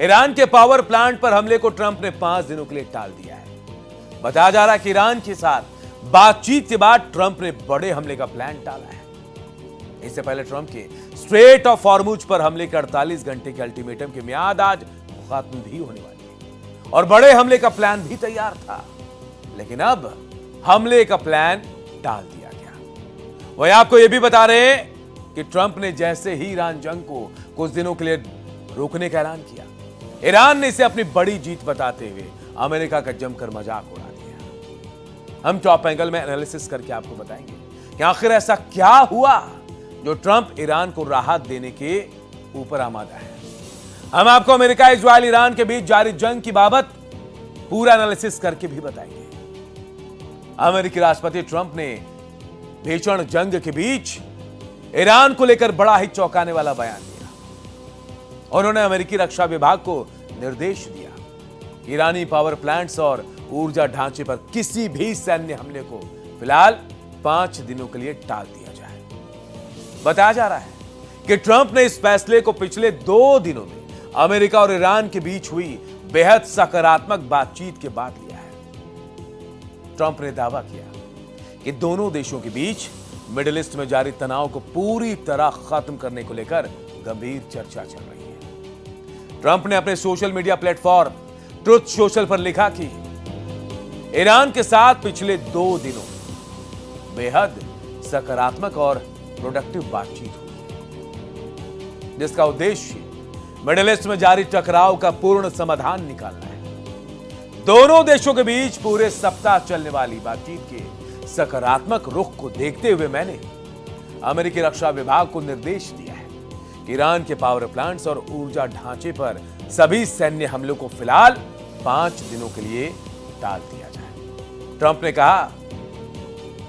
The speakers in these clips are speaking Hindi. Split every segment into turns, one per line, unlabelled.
ईरान के पावर प्लांट पर हमले को ट्रंप ने 5 दिनों के लिए टाल दिया है। बताया जा रहा है कि ईरान के साथ बातचीत के बाद ट्रंप ने बड़े हमले का प्लान टाला है। इससे पहले ट्रंप के स्ट्रेट ऑफ हॉर्मुज पर हमले के 48 घंटे के अल्टीमेटम की मियाद आज खत्म भी होने वाली है और बड़े हमले का प्लान भी तैयार था, लेकिन अब हमले का प्लान टाल दिया गया। वही आपको यह भी बता रहे हैं कि ट्रंप ने जैसे ही ईरान जंग को कुछ दिनों के लिए रोकने का ऐलान किया, ईरान ने इसे अपनी बड़ी जीत बताते हुए अमेरिका का जमकर मजाक उड़ा दिया। हम टॉप एंगल में एनालिसिस करके आपको बताएंगे कि आखिर ऐसा क्या हुआ जो ट्रंप ईरान को राहत देने के ऊपर आमादा है। हम आपको अमेरिका, इजराइल, ईरान के बीच जारी जंग की बाबत पूरा एनालिसिस करके भी बताएंगे। अमेरिकी राष्ट्रपति ट्रंप ने भीषण जंग के बीच ईरान को लेकर बड़ा ही चौंकाने वाला बयान दिया। उन्होंने अमेरिकी रक्षा विभाग को निर्देश दिया कि ईरानी पावर प्लांट्स और ऊर्जा ढांचे पर किसी भी सैन्य हमले को फिलहाल 5 दिनों के लिए टाल दिया जाए। बताया जा रहा है कि ट्रंप ने इस फैसले को पिछले 2 दिनों में अमेरिका और ईरान के बीच हुई बेहद सकारात्मक बातचीत के बाद लिया है। ट्रंप ने दावा किया कि दोनों देशों के बीच मिडिल ईस्ट में जारी तनाव को पूरी तरह खत्म करने को लेकर गंभीर चर्चा चल रही है। ट्रंप ने अपने social media platform truth social पर लिखा कि ईरान के साथ पिछले 2 दिनों में बेहद सकारात्मक और प्रोडक्टिव बातचीत हुई, जिसका उद्देश्य मिडिल ईस्ट में जारी टकराव का पूर्ण समाधान निकालना है। दोनों देशों के बीच पूरे सप्ताह चलने वाली बातचीत के सकारात्मक रुख को देखते हुए मैंने अमेरिकी रक्षा विभाग को निर्देश दिया है कि ईरान के पावर प्लांट्स और ऊर्जा ढांचे पर सभी सैन्य हमलों को फिलहाल 5 दिनों के लिए टाल दिया जाए। ट्रंप ने कहा,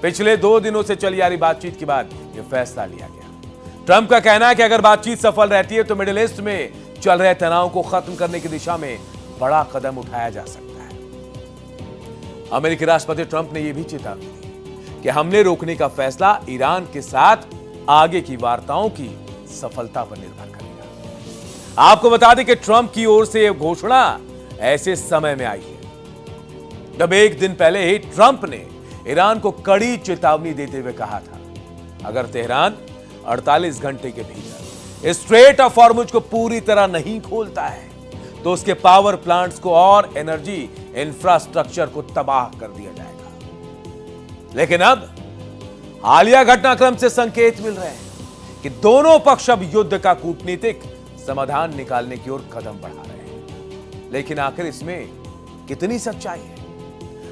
पिछले 2 दिनों से चली आ रही बातचीत के बाद यह फैसला लिया गया। ट्रंप का कहना है कि अगर बातचीत सफल रहती है तो मिडिल ईस्ट में चल रहे तनाव को खत्म करने की दिशा में बड़ा कदम उठाया जा सकता है। अमेरिकी राष्ट्रपति ट्रंप ने यह भी चेतावनी दी कि हमले रोकने का फैसला ईरान के साथ आगे की वार्ताओं की सफलता पर निर्भर करेगा। आपको बता दें कि ट्रंप की ओर से यह घोषणा ऐसे समय में आई है जब 1 दिन पहले ही ट्रंप ने ईरान को कड़ी चेतावनी देते हुए कहा था, अगर तेहरान 48 घंटे के भीतर स्ट्रेट ऑफ हॉर्मुज को पूरी तरह नहीं खोलता है तो उसके पावर प्लांट्स को और एनर्जी इंफ्रास्ट्रक्चर को तबाह कर दिया जाएगा। लेकिन अब हालिया घटनाक्रम से संकेत मिल रहे हैं कि दोनों पक्ष अब युद्ध का कूटनीतिक समाधान निकालने की ओर कदम बढ़ा रहे हैं। लेकिन आखिर इसमें कितनी सच्चाई है,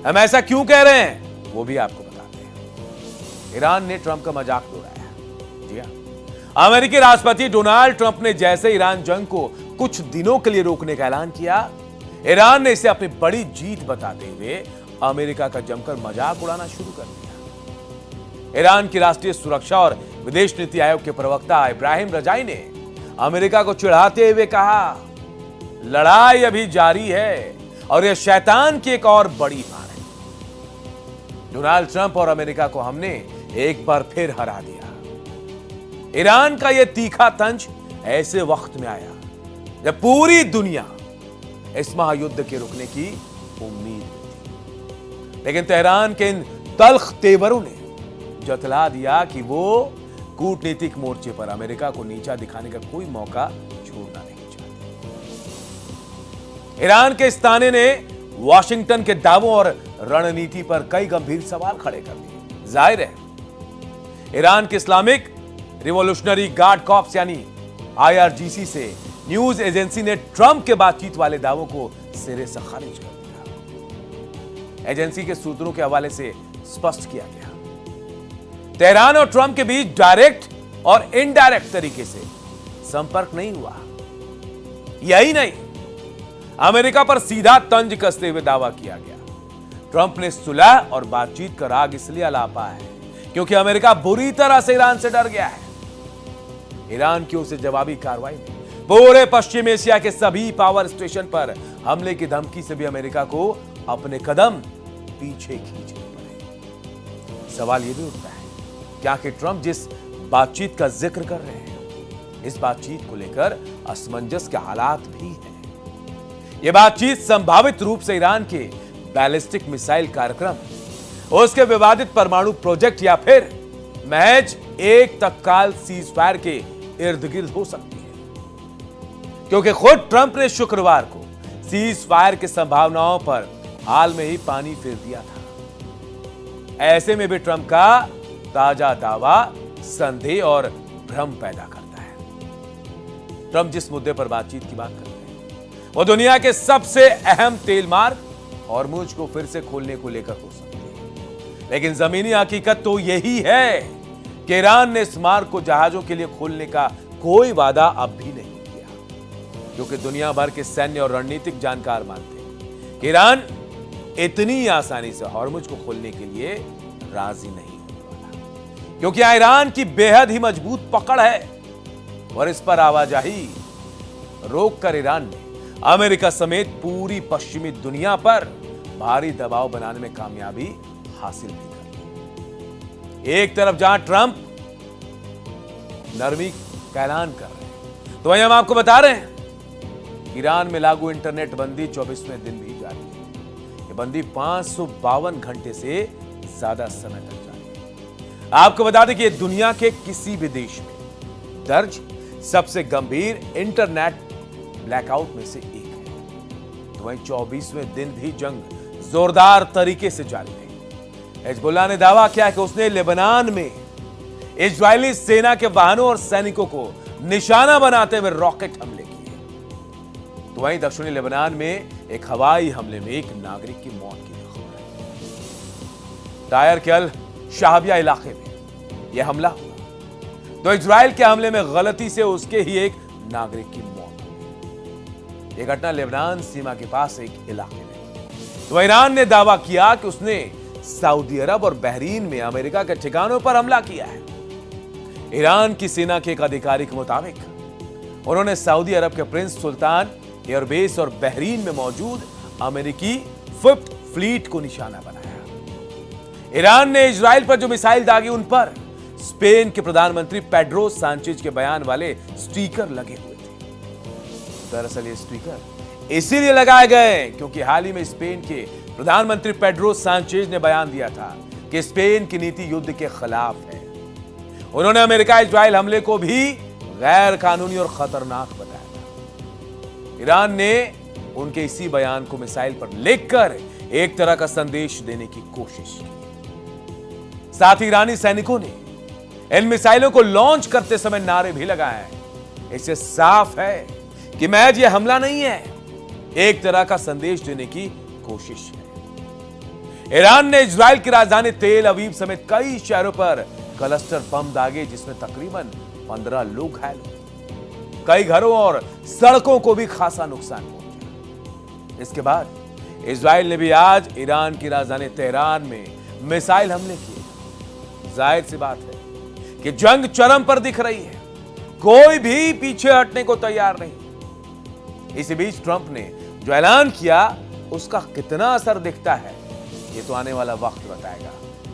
हम ऐसा क्यों कह रहे हैं, वो भी आपको बताते हैं। ईरान ने ट्रंप का मजाक उड़ाया। जी हां, अमेरिकी राष्ट्रपति डोनाल्ड ट्रंप ने जैसे ईरान जंग को कुछ दिनों के लिए रोकने का ऐलान किया, ईरान ने इसे अपनी बड़ी जीत बताते हुए अमेरिका का जमकर मजाक उड़ाना शुरू कर दिया। ईरान की राष्ट्रीय सुरक्षा और विदेश नीति आयोग के प्रवक्ता इब्राहिम रजाई ने अमेरिका को चिढ़ाते हुए कहा, लड़ाई अभी जारी है और यह शैतान की एक और बड़ी हार है। डोनाल्ड ट्रंप और अमेरिका को हमने एक बार फिर हरा दिया। ईरान का यह तीखा तंज ऐसे वक्त में आया जब पूरी दुनिया इस महायुद्ध के रुकने की उम्मीद में थी, लेकिन तेहरान के इन तल्ख तेवरों ने जतला दिया कि वो कूटनीतिक मोर्चे पर अमेरिका को नीचा दिखाने का कोई मौका छोड़ना नहीं चाहते। ईरान के इस ताने ने वॉशिंगटन के दावों और रणनीति पर कई गंभीर सवाल खड़े कर दिए। जाहिर है, ईरान के इस्लामिक रिवॉल्यूशनरी गार्ड कॉर्प्स यानी IRGC से न्यूज एजेंसी ने ट्रंप के बातचीत वाले दावों को सिरे से खारिज कर दिया। एजेंसी के सूत्रों के हवाले से स्पष्ट किया गया, तेहरान और ट्रंप के बीच डायरेक्ट और इनडायरेक्ट तरीके से संपर्क नहीं हुआ। यही नहीं, अमेरिका पर सीधा तंज कसते हुए दावा किया गया, ट्रंप ने सुलह और बातचीत का राग इसलिए अलापा है क्योंकि अमेरिका बुरी तरह से ईरान से डर गया है। ईरान की ओर से जवाबी कार्रवाई में पूरे पश्चिम एशिया के सभी पावर स्टेशन पर हमले की धमकी से भी अमेरिका को अपने कदम पीछे खींचने पड़े। सवाल यह भी उठता है कि आखिर ट्रंप जिस बातचीत का जिक्र कर रहे हैं, इस बातचीत को लेकर असमंजस के हालात भी हैं। यह बातचीत संभावित रूप से ईरान के बैलिस्टिक मिसाइल कार्यक्रम, उसके विवादित परमाणु प्रोजेक्ट या फिर महज एक तत्काल सीज फायर के इर्द गिर्द हो सकती है, क्योंकि खुद ट्रंप ने शुक्रवार को सीज फायर की संभावनाओं पर हाल में ही पानी फेर दिया था। ऐसे में भी ट्रंप का ताजा दावा संदेह और भ्रम पैदा करता है। ट्रंप जिस मुद्दे पर बातचीत की बात करते हैं वो दुनिया के सबसे अहम तेल मार्ग हॉर्मुज को फिर से खोलने को लेकर हो सकती है, लेकिन जमीनी हकीकत तो यही है कि ईरान ने इस मार्ग को जहाजों के लिए खोलने का कोई वादा अब भी नहीं किया, क्योंकि दुनिया भर के सैन्य और रणनीतिक जानकार मानते हैं कि ईरान इतनी आसानी से हॉर्मुज को खोलने के लिए राजी नहीं होने वाला, क्योंकि ईरान की बेहद ही मजबूत पकड़ है और इस पर आवाजाही रोककर ईरान ने अमेरिका समेत पूरी पश्चिमी दुनिया पर भारी दबाव बनाने में कामयाबी हासिल भी कर ली। एक तरफ जहां ट्रंप नरमी का ऐलान कर रहे हैं, तो वहीं हम आपको बता रहे हैं ईरान में लागू इंटरनेट बंदी 24वें दिन भी जारी है। ये बंदी 552 घंटे से ज्यादा समय तक जारी है। आपको बता दें कि दुनिया के किसी भी देश में दर्ज सबसे गंभीर इंटरनेट ब्लैकआउट में से एक है। तो वहीं 24वें दिन भी जंग जोरदार तरीके से जारी रही। हिजबुल्लाह ने दावा किया कि उसने लेबनान में इजरायली सेना के वाहनों और सैनिकों को निशाना बनाते हुए रॉकेट हमले किए। तो वहीं दक्षिणी लेबनान में एक हवाई हमले में एक नागरिक की मौत की खबर है। टायर के अल शाहबिया इलाके में यह हमला हुआ, तो इजराइल के हमले में गलती से उसके ही एक नागरिक की मौत हो गई। यह घटना लेबनान सीमा के पास एक इलाके में। तो ईरान ने दावा किया कि उसने सऊदी अरब और बहरीन में अमेरिका के ठिकानों पर हमला किया है। ईरान की सेना के एक अधिकारी के मुताबिक उन्होंने सऊदी अरब के प्रिंस सुल्तान एयरबेस और बहरीन में मौजूद अमेरिकी फिफ्थ फ्लीट को निशाना बनाया। ईरान ने इजराइल पर जो मिसाइल दागी उन पर स्पेन के प्रधानमंत्री पेड्रो सांचेज के बयान वाले स्टिकर लगे हुए थे। दरअसल ये स्टिकर इसीलिए लगाए गए क्योंकि हाल ही में स्पेन के प्रधानमंत्री पेड्रो सांचेज ने बयान दिया था कि स्पेन की नीति युद्ध के खिलाफ है। उन्होंने अमेरिका इजराइल हमले को भी गैर कानूनी और खतरनाक बताया था। ईरान ने उनके इसी बयान को मिसाइल पर लिखकर एक तरह का संदेश देने की कोशिश की। साथ ही ईरानी सैनिकों ने इन मिसाइलों को लॉन्च करते समय नारे भी लगाए हैं। इससे साफ है कि महज यह हमला नहीं है, एक तरह का संदेश देने की कोशिश है। ईरान ने इजराइल की राजधानी तेल अवीव समेत कई शहरों पर क्लस्टर बम दागे, जिसमें तकरीबन 15 लोग घायल हुए। कई घरों और सड़कों को भी खासा नुकसान पहुंचा। इसके बाद इजराइल ने भी आज ईरान की राजधानी तेहरान में मिसाइल हमले किए। जाहिर सी बात है कि जंग चरम पर दिख रही है, कोई भी पीछे हटने को तैयार नहीं। इसी बीच ट्रंप ने जो ऐलान किया उसका कितना असर दिखता है, ये तो आने वाला वक्त बताएगा।